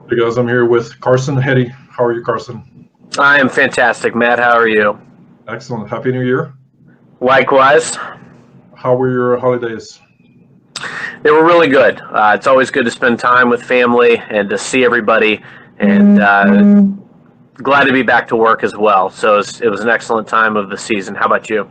Hey guys, I'm here with Carson Heady. How are you, Carson? I am fantastic, Matt. How are you? Excellent. Happy New Year. Likewise. How were your holidays? They were really good. It's always good to spend time with family and to see everybody, and glad to be back to work as well. So it was an excellent time of the season. How about you?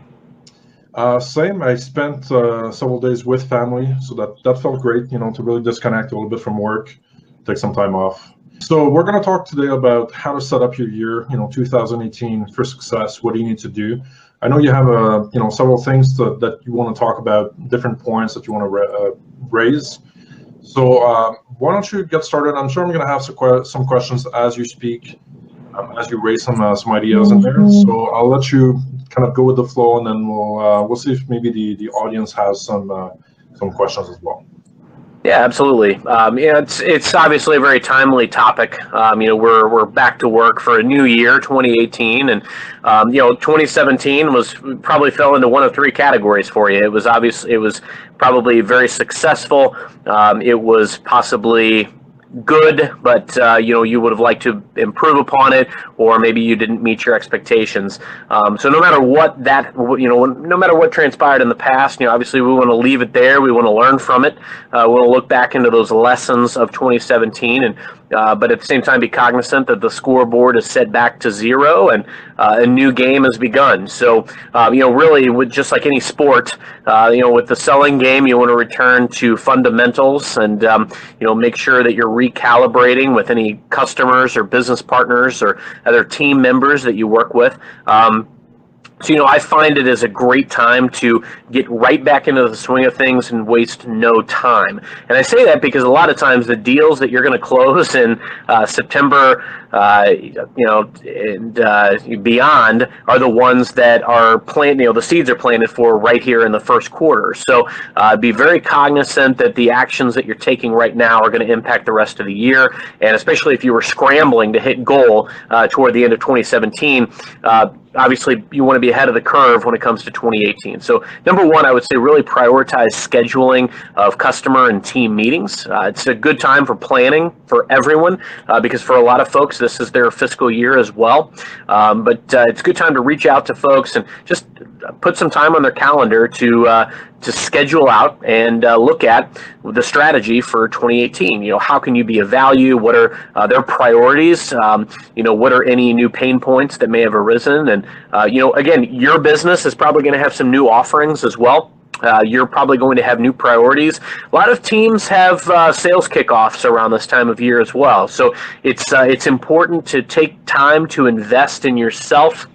Same. I spent several days with family, so that felt great, to really disconnect a little bit from work, take some time off. So we're going to talk today about how to set up your year, 2018 for success. What do you need to do? I know you have, several things that you want to talk about, different points that you want to raise. So why don't you get started? I'm sure I'm going to have some questions as you speak, as you raise some ideas in there. So I'll let you kind of go with the flow, and then we'll see if maybe the audience has some questions as well. Yeah, absolutely. It's obviously a very timely topic. We're back to work for a new year, 2018, and 2017 probably fell into one of three categories for you. It was probably very successful. It was possibly good, but you would have liked to improve upon it, or maybe you didn't meet your expectations. So no matter what no matter what transpired in the past, obviously we want to leave it there. We want to learn from it. We want to look back into those lessons of 2017, and but at the same time be cognizant that the scoreboard is set back to zero and a new game has begun. So really, with just like any sport, with the selling game, you want to return to fundamentals and make sure that you're recalibrating with any customers or business partners or other team members that you work with. So, I find it is a great time to get right back into the swing of things and waste no time. And I say that because a lot of times the deals that you're going to close in September, and beyond are the ones that are planted, the seeds are planted for right here in the first quarter. So be very cognizant that the actions that you're taking right now are going to impact the rest of the year. And especially if you were scrambling to hit goal toward the end of 2017, obviously, you want to be ahead of the curve when it comes to 2018. So, number one, I would say really prioritize scheduling of customer and team meetings. It's a good time for planning for everyone because for a lot of folks, this is their fiscal year as well. But it's a good time to reach out to folks and just put some time on their calendar to schedule out and look at the strategy for 2018. How can you be of value? What are their priorities? What are any new pain points that may have arisen? And, again, your business is probably going to have some new offerings as well. You're probably going to have new priorities. A lot of teams have sales kickoffs around this time of year as well. So it's important to take time to invest in yourself.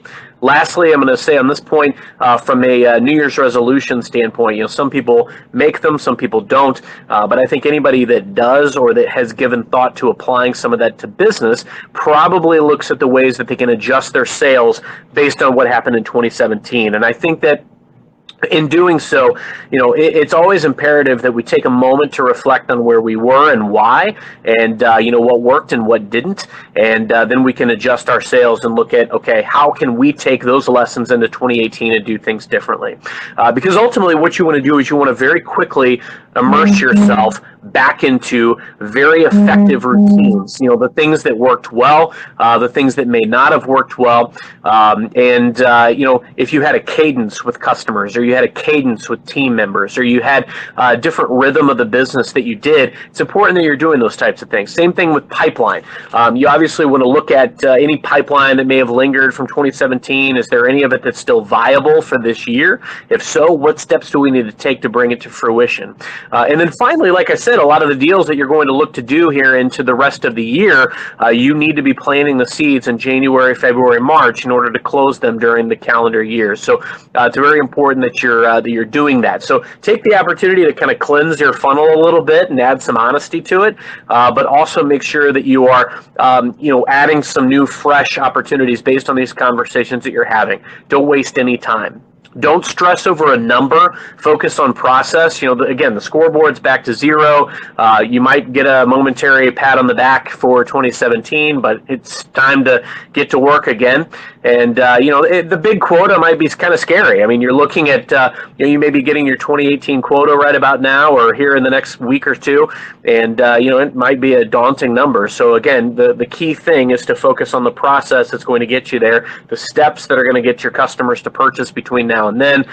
Lastly, I'm going to say on this point, from a New Year's resolution standpoint, some people make them, some people don't. But I think anybody that does or that has given thought to applying some of that to business probably looks at the ways that they can adjust their sales based on what happened in 2017. And I think that in doing so, it's always imperative that we take a moment to reflect on where we were and why, and what worked and what didn't, and then we can adjust our sales and look at, okay, how can we take those lessons into 2018 and do things differently? Because ultimately, what you want to do is you want to very quickly immerse yourself back into very effective routines. The things that worked well, the things that may not have worked well, and if you had a cadence with customers, or you had a cadence with team members, or you had a different rhythm of the business that you did, it's important that you're doing those types of things. Same thing with pipeline. You obviously want to look at any pipeline that may have lingered from 2017. Is there any of it that's still viable for this year? If so, what steps do we need to take to bring it to fruition? And then finally, like I said, a lot of the deals that you're going to look to do here into the rest of the year, you need to be planting the seeds in January, February, March in order to close them during the calendar year. So it's very important that you're doing that. So take the opportunity to kind of cleanse your funnel a little bit and add some honesty to it, but also make sure that you are adding some new, fresh opportunities based on these conversations that you're having. Don't waste any time. Don't stress over a number. Focus on process. Again, the scoreboard's back to zero. You might get a momentary pat on the back for 2017, but it's time to get to work again. And the big quota might be kind of scary. I mean, you're looking at you may be getting your 2018 quota right about now, or here in the next week or two, and it might be a daunting number. So again, the key thing is to focus on the process that's going to get you there, the steps that are going to get your customers to purchase between now and then.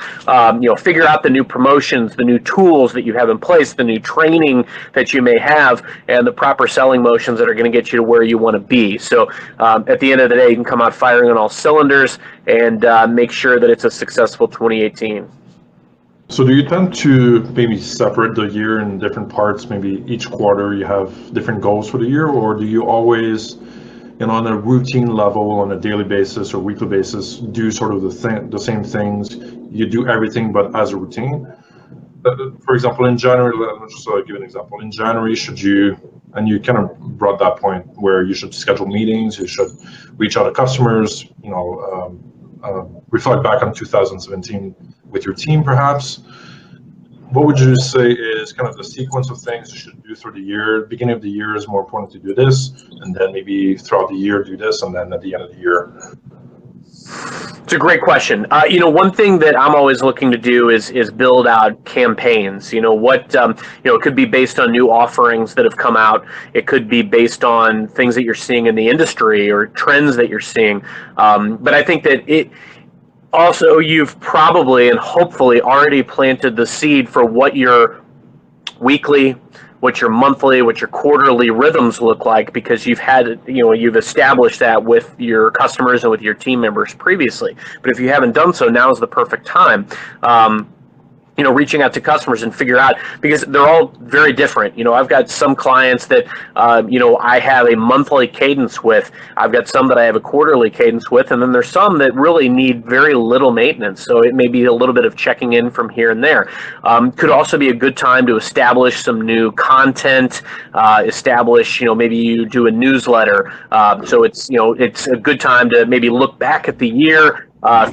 Figure out the new promotions, the new tools that you have in place, the new training that you may have, and the proper selling motions that are going to get you to where you want to be. So at the end of the day, you can come out firing on all cylinders and make sure that it's a successful 2018. So do you tend to maybe separate the year in different parts? Maybe each quarter you have different goals for the year, or do you always, on a routine level, on a daily basis or weekly basis, do sort of the same things? You do everything but as a routine? For example, in January, let's just give an example. In January, and you kind of brought that point where you should schedule meetings, you should reach out to customers, reflect back on 2017 with your team, perhaps. What would you say is kind of the sequence of things you should do through the year? Beginning of the year is more important to do this, and then maybe throughout the year do this, and then at the end of the year. It's a great question. One thing that I'm always looking to do is build out campaigns. It could be based on new offerings that have come out. It could be based on things that you're seeing in the industry or trends that you're seeing. But I think that also, you've probably and hopefully already planted the seed for what your weekly, what your monthly, what your quarterly rhythms look like, because you've established that with your customers and with your team members previously. But if you haven't done so, now is the perfect time. Reaching out to customers and figure out, because they're all very different. I've got some clients that, I have a monthly cadence with. I've got some that I have a quarterly cadence with, and then there's some that really need very little maintenance. So it may be a little bit of checking in from here and there. Could also be a good time to establish some new content, maybe you do a newsletter. So it's a good time to maybe look back at the year,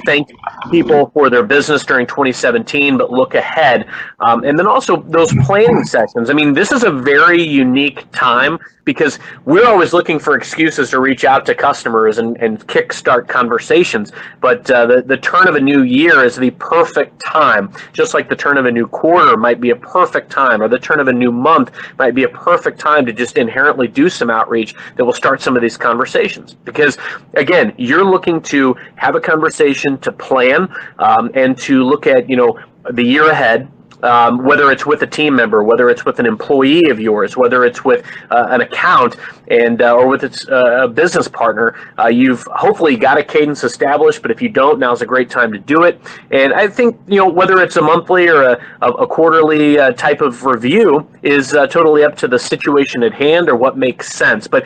thank people for their business during 2017, but look ahead. And then also those planning sessions. I mean, this is a very unique time because we're always looking for excuses to reach out to customers and kickstart conversations. But the turn of a new year is the perfect time, just like the turn of a new quarter might be a perfect time, or the turn of a new month might be a perfect time to just inherently do some outreach that will start some of these conversations. Because, again, you're looking to have a conversation, to plan, and to look at, the year ahead. Whether it's with a team member, whether it's with an employee of yours, whether it's with an account, or with a business partner, you've hopefully got a cadence established. But if you don't, now's a great time to do it. And I think whether it's a monthly or a quarterly type of review is totally up to the situation at hand or what makes sense. But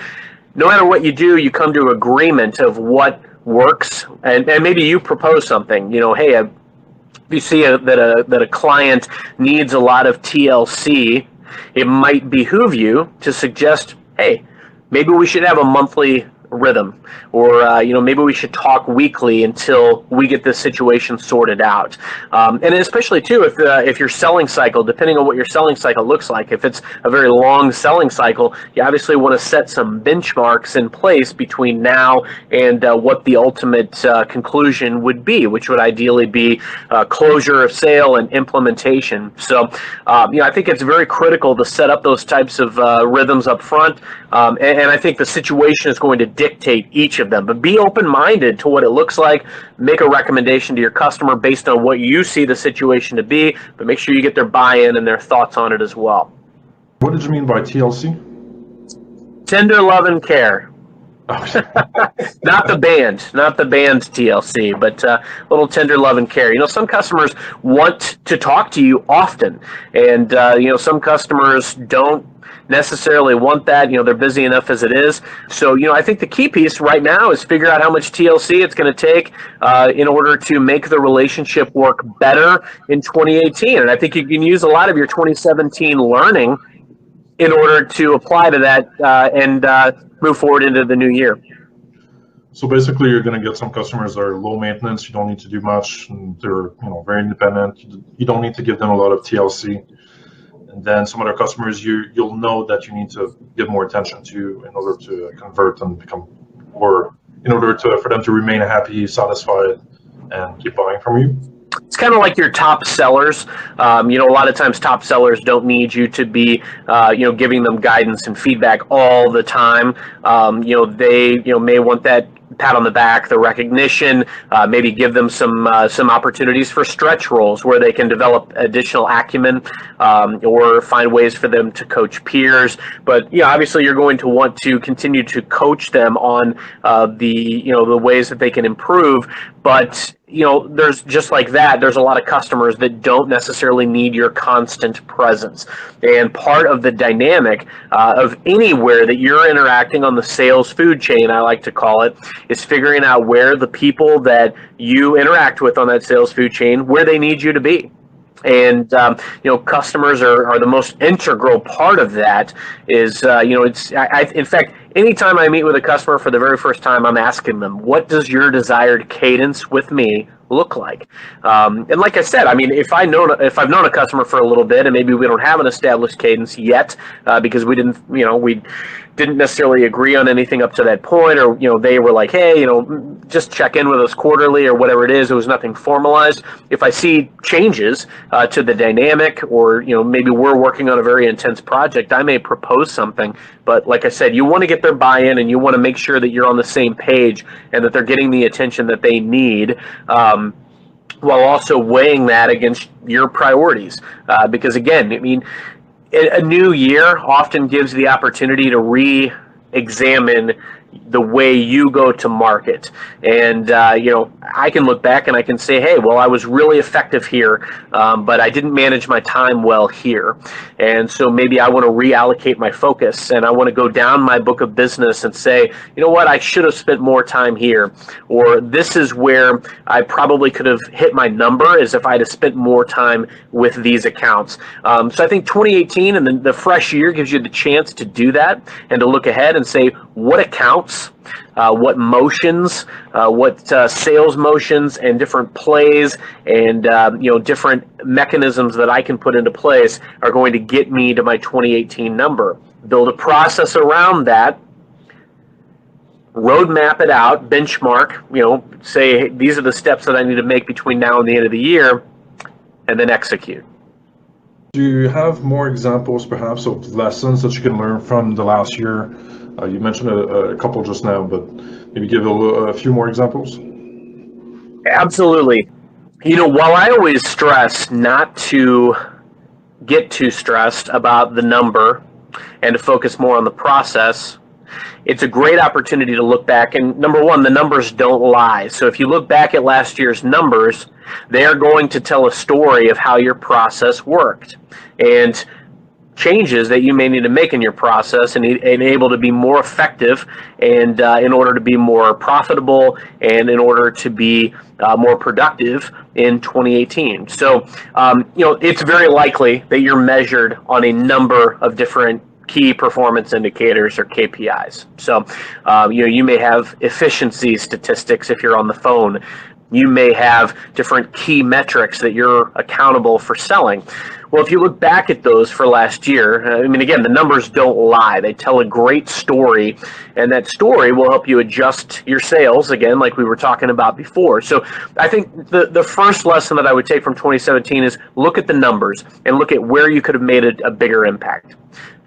no matter what you do, you come to agreement of what works, and maybe you propose something. Hey, if you see that a client needs a lot of TLC, it might behoove you to suggest, hey, maybe we should have a monthly rhythm, or maybe we should talk weekly until we get this situation sorted out. And especially too, if your selling cycle, depending on what your selling cycle looks like, if it's a very long selling cycle, you obviously want to set some benchmarks in place between now and what the ultimate conclusion would be, which would ideally be closure of sale and implementation. So I think it's very critical to set up those types of rhythms up front, and I think the situation is going to dictate each of them. But be open-minded to what it looks like. Make a recommendation to your customer based on what you see the situation to be, but make sure you get their buy-in and their thoughts on it as well. What did you mean by TLC? Tender love and care. Not the band TLC, but little tender love and care. Some customers want to talk to you often, and some customers don't necessarily want that. They're busy enough as it is. So, I think the key piece right now is figure out how much TLC it's going to take in order to make the relationship work better in 2018. And I think you can use a lot of your 2017 learning in order to apply to that and move forward into the new year. So basically, you're going to get some customers that are low maintenance. You don't need to do much. And they're very independent. You don't need to give them a lot of TLC. And then some other customers, you'll know that you need to give more attention to in order to convert and become more in order for them to remain happy, satisfied, and keep buying from you? It's kind of like your top sellers. A lot of times top sellers don't need you to be, giving them guidance and feedback all the time. They, may want that pat on the back, the recognition, maybe give them some opportunities for stretch roles where they can develop additional acumen, or find ways for them to coach peers. But obviously you're going to want to continue to coach them on the ways that they can improve. But there's just like that, there's a lot of customers that don't necessarily need your constant presence. And part of the dynamic of anywhere that you're interacting on the sales food chain, I like to call it, is figuring out where the people that you interact with on that sales food chain, where they need you to be. And customers are the most integral part of that. Is in fact, anytime I meet with a customer for the very first time, I'm asking them, what does your desired cadence with me look like? And like I said, I mean, if I've known a customer for a little bit, and maybe we don't have an established cadence yet, because we didn't necessarily agree on anything up to that point, or they were like, hey, just check in with us quarterly or whatever it is. It was nothing formalized. If I see changes to the dynamic, or maybe we're working on a very intense project, I may propose something. But like I said, you want to get their buy-in, and you want to make sure that you're on the same page and that they're getting the attention that they need, while also weighing that against your priorities. Because again, I mean, a new year often gives the opportunity to re-examine the way you go to market. And, I can look back and I can say, hey, well, I was really effective here, but I didn't manage my time well here. And so maybe I want to reallocate my focus, and I want to go down my book of business and say, you know what, I should have spent more time here. Or this is where I probably could have hit my number, as if I'd have spent more time with these accounts. So I think 2018 and the fresh year gives you the chance to do that and to look ahead and say, what accounts, what motions, what sales motions and different plays and different mechanisms that I can put into place are going to get me to my 2018 number. Build a process around that, roadmap it out, benchmark, say, hey, these are the steps that I need to make between now and the end of the year, and then execute. Do you have more examples, perhaps, of lessons that you can learn from the last year? You mentioned a couple just now, but maybe give a few more examples. Absolutely. While I always stress not to get too stressed about the number and to focus more on the process, it's a great opportunity to look back. And number one, the numbers don't lie. So if you look back at last year's numbers, they are going to tell a story of how your process worked and changes that you may need to make in your process and able to be more effective, and in order to be more profitable, and in order to be more productive in 2018. So, it's very likely that you're measured on a number of different key performance indicators, or KPIs. So, you may have efficiency statistics if you're on the phone. You may have different key metrics that you're accountable for selling. Well, if you look back at those for last year, again, the numbers don't lie. They tell a great story, and that story will help you adjust your sales, again, like we were talking about before. So I think the first lesson that I would take from 2017 is look at the numbers and look at where you could have made a bigger impact.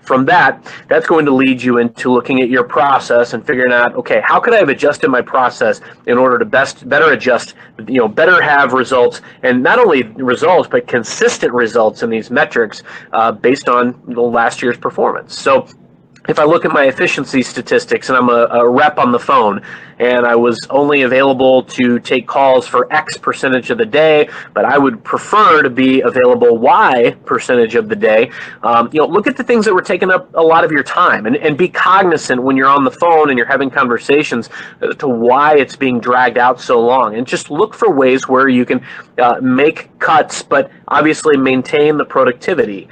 From that's going to lead you into looking at your process and figuring out, okay, how could I have adjusted my process in order to better adjust, better have results, and not only results, but consistent results in these metrics based on the last year's performance. So if I look at my efficiency statistics and I'm a rep on the phone and I was only available to take calls for X percentage of the day, but I would prefer to be available Y percentage of the day, look at the things that were taking up a lot of your time, and be cognizant when you're on the phone and you're having conversations to why it's being dragged out so long, and just look for ways where you can make cuts, but obviously maintain the productivity.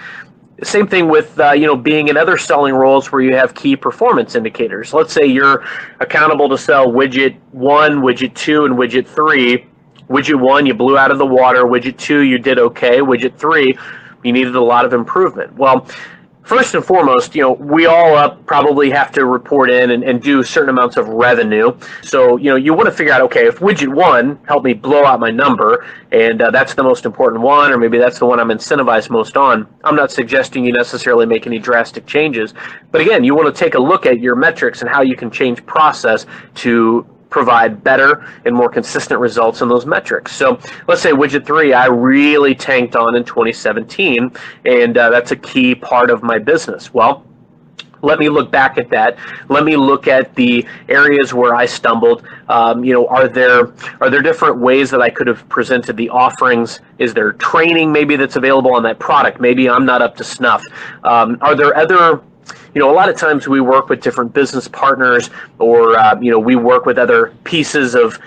Same thing with being in other selling roles where you have key performance indicators. Let's say you're accountable to sell widget 1, widget 2, and widget 3. Widget 1, you blew out of the water. Widget 2, you did okay. Widget 3, you needed a lot of improvement. Well, First and foremost, we all probably have to report in and do certain amounts of revenue. So, you want to figure out, okay, if widget 1 helped me blow out my number, and that's the most important one, or maybe that's the one I'm incentivized most on, I'm not suggesting you necessarily make any drastic changes. But again, you want to take a look at your metrics and how you can change process to provide better and more consistent results in those metrics. So let's say widget 3 I really tanked on in 2017, and that's a key part of my business. Well, let me look back at that. Let me look at the areas where I stumbled. Are there different ways that I could have presented the offerings? Is there training maybe that's available on that product? Maybe I'm not up to snuff. Are there other a lot of times we work with different business partners, or we work with other pieces of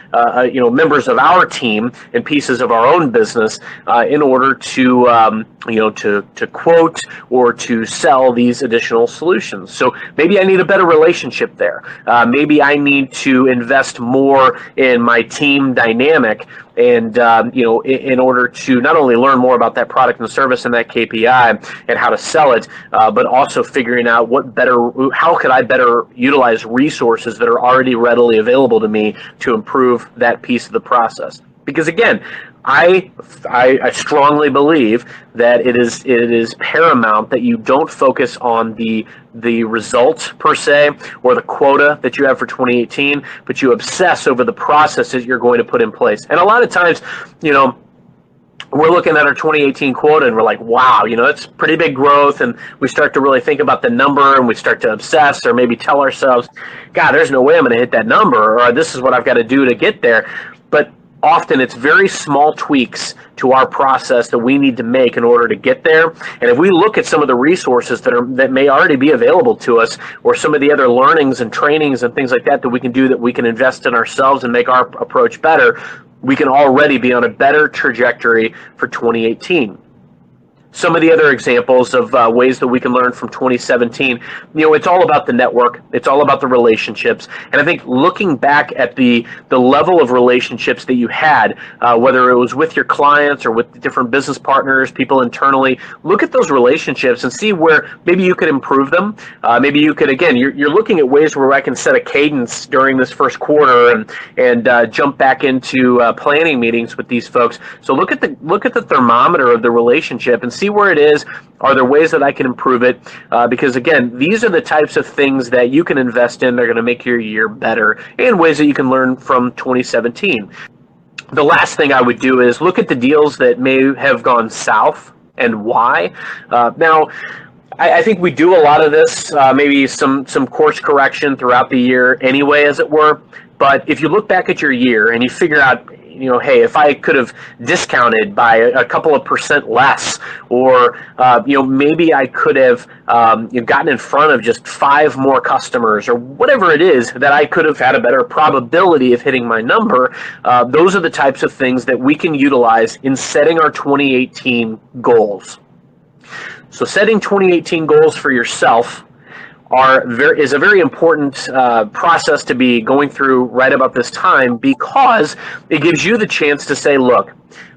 members of our team and pieces of our own business in order to to quote or to sell these additional solutions. So maybe I need a better relationship there. Maybe I need to invest more in my team dynamic, and in order to not only learn more about that product and service and that KPI and how to sell it, but also figuring out how could I better utilize resources that are already readily available to me to improve that piece of the process. Because again, I strongly believe that it is paramount that you don't focus on the results per se or the quota that you have for 2018, but you obsess over the processes you're going to put in place. And a lot of times, we're looking at our 2018 quota and we're like, wow, that's pretty big growth, and we start to really think about the number and we start to obsess or maybe tell ourselves, God, there's no way I'm going to hit that number, or this is what I've got to do to get there. But often it's very small tweaks to our process that we need to make in order to get there. And if we look at some of the resources that may already be available to us, or some of the other learnings and trainings and things like that we can do, that we can invest in ourselves and make our approach better, we can already be on a better trajectory for 2018. Some of the other examples of ways that we can learn from 2017, it's all about the network. It's all about the relationships. And I think looking back at the level of relationships that you had, whether it was with your clients or with different business partners, people internally, look at those relationships and see where maybe you could improve them. Maybe you could, again, you're looking at ways where I can set a cadence during this first quarter and jump back into planning meetings with these folks. So look at the thermometer of the relationship and see where it is. Are there ways that I can improve it? Because again, these are the types of things that you can invest in. They're going to make your year better, and ways that you can learn from 2017. The last thing I would do is look at the deals that may have gone south and why. Now, I think we do a lot of this, maybe some course correction throughout the year anyway, as it were. But if you look back at your year and you figure out, hey, if I could have discounted by a couple of % less, or maybe I could have gotten in front of just 5 more customers, or whatever it is that I could have had a better probability of hitting my number. Those are the types of things that we can utilize in setting our 2018 goals. So setting 2018 goals for yourself is a very important process to be going through right about this time, because it gives you the chance to say, look,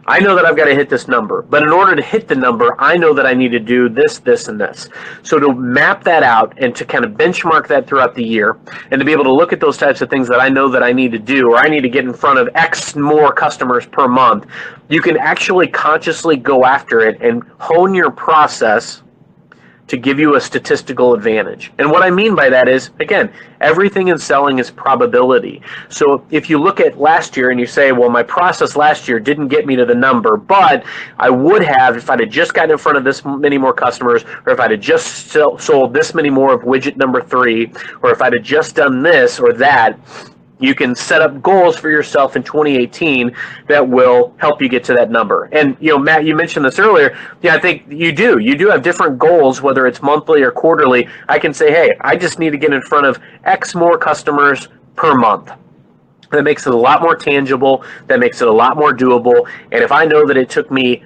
I know that I've got to hit this number, but in order to hit the number, I know that I need to do this, this, and this. So to map that out and to kind of benchmark that throughout the year, and to be able to look at those types of things that I know that I need to do, or I need to get in front of X more customers per month, you can actually consciously go after it and hone your process to give you a statistical advantage. And what I mean by that is, again, everything in selling is probability. So if you look at last year and you say, well, my process last year didn't get me to the number, but I would have if I'd have just gotten in front of this many more customers, or if I'd have just sold this many more of widget number 3, or if I'd have just done this or that. You can set up goals for yourself in 2018 that will help you get to that number. And, Matt, you mentioned this earlier. Yeah, I think you do. You do have different goals, whether it's monthly or quarterly. I can say, hey, I just need to get in front of X more customers per month. That makes it a lot more tangible. That makes it a lot more doable. And if I know that it took me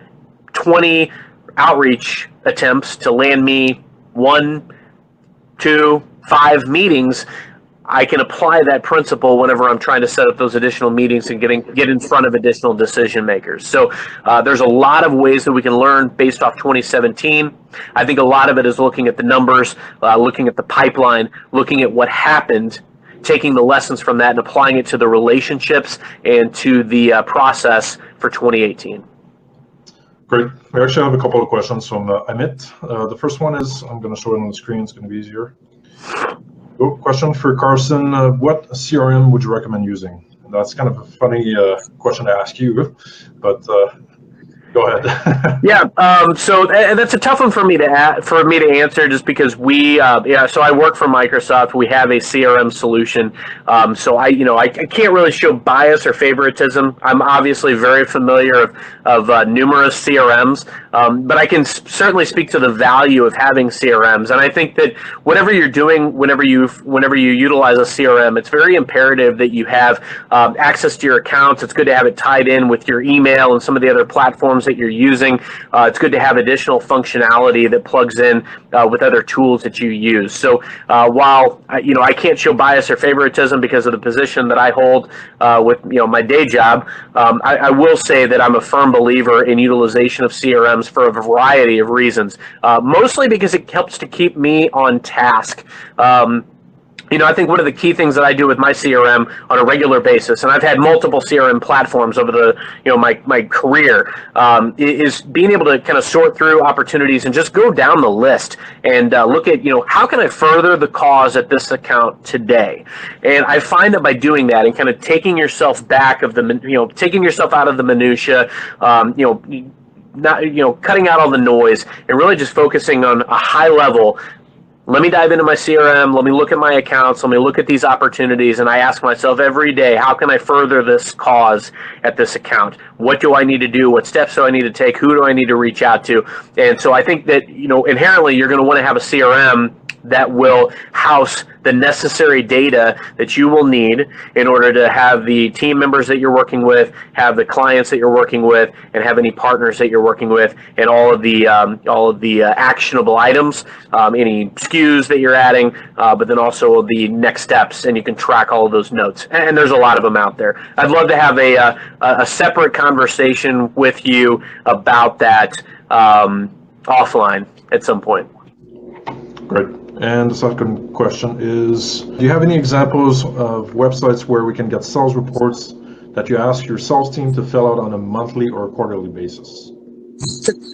20 outreach attempts to land me 1, 2, 5 meetings, I can apply that principle whenever I'm trying to set up those additional meetings and get in front of additional decision makers. So there's a lot of ways that we can learn based off 2017. I think a lot of it is looking at the numbers, looking at the pipeline, looking at what happened, taking the lessons from that and applying it to the relationships and to the process for 2018. Great. We actually have a couple of questions from Amit. The first one is, I'm going to show it on the screen, it's going to be easier. Oh, question for Carson. What CRM would you recommend using? And that's kind of a funny question to ask you, but go ahead. Yeah, so that's a tough one for me to answer, just because so I work for Microsoft. We have a CRM solution, so I can't really show bias or favoritism. I'm obviously very familiar of numerous CRMs, but I can certainly speak to the value of having CRMs. And I think that whatever you're doing, whenever you utilize a CRM, it's very imperative that you have access to your accounts. It's good to have it tied in with your email and some of the other platforms that you're using. It's good to have additional functionality that plugs in with other tools that you use. So while I can't show bias or favoritism because of the position that I hold with my day job, I will say that I'm a firm believer in utilization of CRMs for a variety of reasons. Mostly because it helps to keep me on task. I think one of the key things that I do with my CRM on a regular basis, and I've had multiple CRM platforms over my career, is being able to kind of sort through opportunities and just go down the list and look at, how can I further the cause at this account today? And I find that by doing that and kind of taking yourself back of taking yourself out of the minutia, cutting out all the noise and really just focusing on a high level. Let me dive into my CRM. Let me look at my accounts. Let me look at these opportunities. And I ask myself every day, how can I further this cause at this account? What do I need to do? What steps do I need to take? Who do I need to reach out to? And so I think that, inherently you're going to want to have a CRM that will house the necessary data that you will need in order to have the team members that you're working with, have the clients that you're working with, and have any partners that you're working with, and all of the actionable items, any SKUs that you're adding, but then also the next steps, and you can track all of those notes. And there's a lot of them out there. I'd love to have a separate conversation with you about that offline at some point. Great. And the second question is, do you have any examples of websites where we can get sales reports that you ask your sales team to fill out on a monthly or quarterly basis?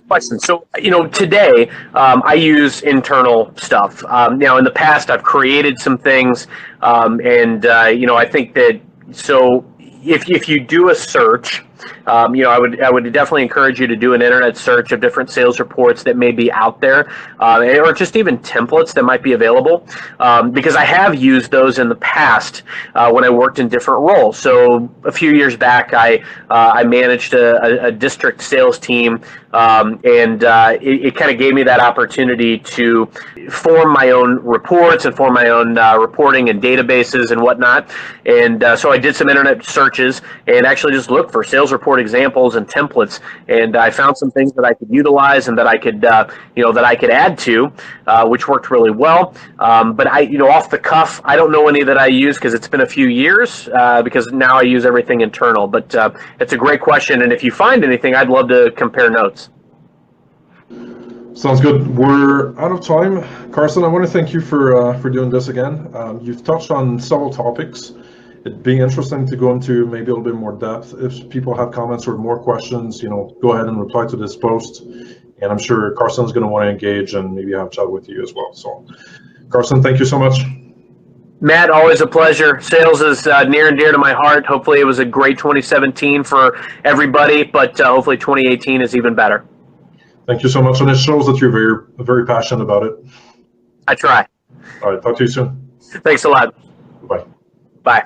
Question. So, today I use internal stuff. Now, in the past, I've created some things, and I think that if you do a search, I would definitely encourage you to do an internet search of different sales reports that may be out there, or just even templates that might be available, because I have used those in the past when I worked in different roles. So a few years back, I managed a district sales team, and it kind of gave me that opportunity to form my own reports and form my own reporting and databases and whatnot. And so I did some internet searches and actually just looked for sales report examples and templates, and I found some things that I could utilize and that I could add to, which worked really well. But off the cuff, I don't know any that I use because it's been a few years, because now I use everything internal. But it's a great question, and if you find anything, I'd love to compare notes. Sounds good. We're out of time. Carson, I want to thank you for doing this again. You've touched on several topics. It'd be interesting to go into maybe a little bit more depth. If people have comments or more questions, go ahead and reply to this post. And I'm sure Carson's going to want to engage and maybe have a chat with you as well. So, Carson, thank you so much. Matt, always a pleasure. Sales is near and dear to my heart. Hopefully it was a great 2017 for everybody, but hopefully 2018 is even better. Thank you so much. And it shows that you're very, very passionate about it. I try. All right. Talk to you soon. Thanks a lot. Bye. Bye.